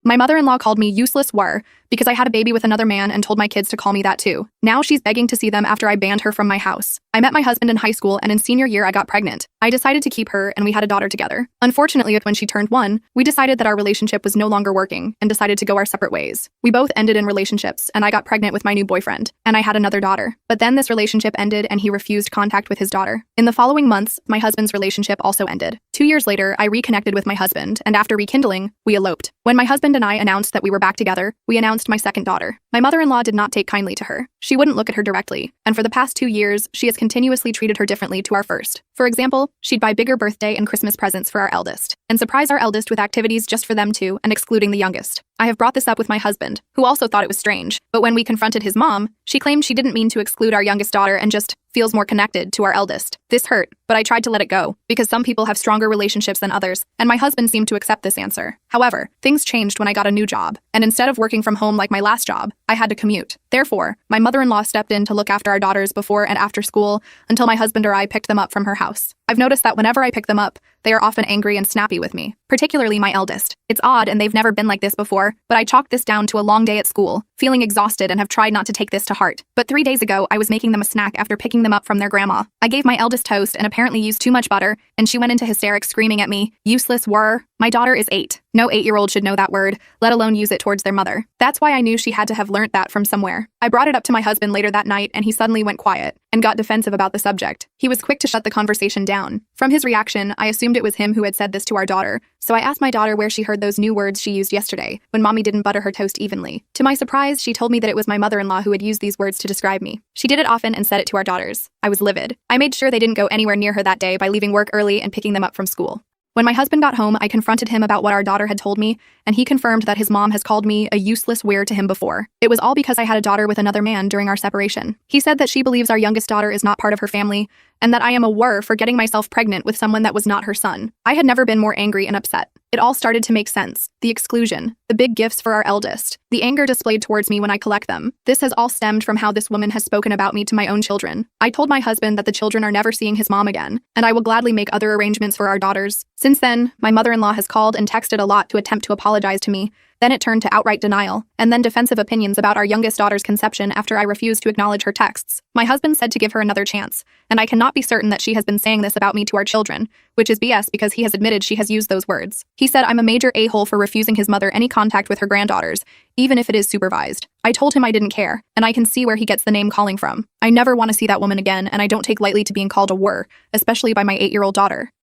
My mother-in-law called me useless whore because I had a baby with another man and told my kids to call me that too. Now she's begging to see them after I banned her from my house. I met my husband in high school and in senior year I got pregnant. I decided to keep her and we had a daughter together. Unfortunately, when she turned 1, we decided that our relationship was no longer working and decided to go our separate ways. We both ended in relationships and I got pregnant with my new boyfriend and I had another daughter. But then this relationship ended and he refused contact with his daughter. In the following months, my husband's relationship also ended. 2 years later, I reconnected with my husband and after rekindling, we eloped. When my husband and I announced that we were back together, we announced my second daughter. My mother-in-law did not take kindly to her. She wouldn't look at her directly, and for the past 2 years, she has continuously treated her differently to our first. For example, she'd buy bigger birthday and Christmas presents for our eldest, and surprise our eldest with activities just for them two and excluding the youngest. I have brought this up with my husband, who also thought it was strange, but when we confronted his mom, she claimed she didn't mean to exclude our youngest daughter and just feels more connected to our eldest. This hurt, but I tried to let it go, because some people have stronger relationships than others, and my husband seemed to accept this answer. However, things changed when I got a new job, and instead of working from home like my last job, I had to commute. Therefore, my mother-in-law stepped in to look after our daughters before and after school until my husband or I picked them up from her house. I've noticed that whenever I pick them up, they are often angry and snappy with me, particularly my eldest. It's odd and they've never been like this before, but I chalked this down to a long day at school, feeling exhausted and have tried not to take this to heart. But 3 days ago, I was making them a snack after picking them up from their grandma. I gave my eldest toast and apparently used too much butter, and she went into hysterics screaming at me, "Useless whore." My daughter is 8. No 8-year-old should know that word, let alone use it towards their mother. That's why I knew she had to have learnt that from somewhere. I brought it up to my husband later that night and he suddenly went quiet and got defensive about the subject. He was quick to shut the conversation down. From his reaction, I assumed it was him who had said this to our daughter, so I asked my daughter where she heard those new words she used yesterday when mommy didn't butter her toast evenly. To my surprise, she told me that it was my mother-in-law who had used these words to describe me. She did it often and said it to our daughters. I was livid. I made sure they didn't go anywhere near her that day by leaving work early and picking them up from school. When my husband got home, I confronted him about what our daughter had told me, and he confirmed that his mom has called me a useless whore to him before. It was all because I had a daughter with another man during our separation. He said that she believes our youngest daughter is not part of her family, and that I am a whore for getting myself pregnant with someone that was not her son. I had never been more angry and upset. It all started to make sense. The exclusion, the big gifts for our eldest, the anger displayed towards me when I collect them. This has all stemmed from how this woman has spoken about me to my own children. I told my husband that the children are never seeing his mom again, and I will gladly make other arrangements for our daughters. Since then, my mother-in-law has called and texted a lot to attempt to apologize to me. Then it turned to outright denial, and then defensive opinions about our youngest daughter's conception after I refused to acknowledge her texts. My husband said to give her another chance, and I cannot be certain that she has been saying this about me to our children, which is BS because he has admitted she has used those words. He said I'm a major a-hole for refusing his mother any contact with her granddaughters, even if it is supervised. I told him I didn't care, and I can see where he gets the name calling from. I never want to see that woman again, and I don't take lightly to being called a whore, especially by my 8-year-old daughter.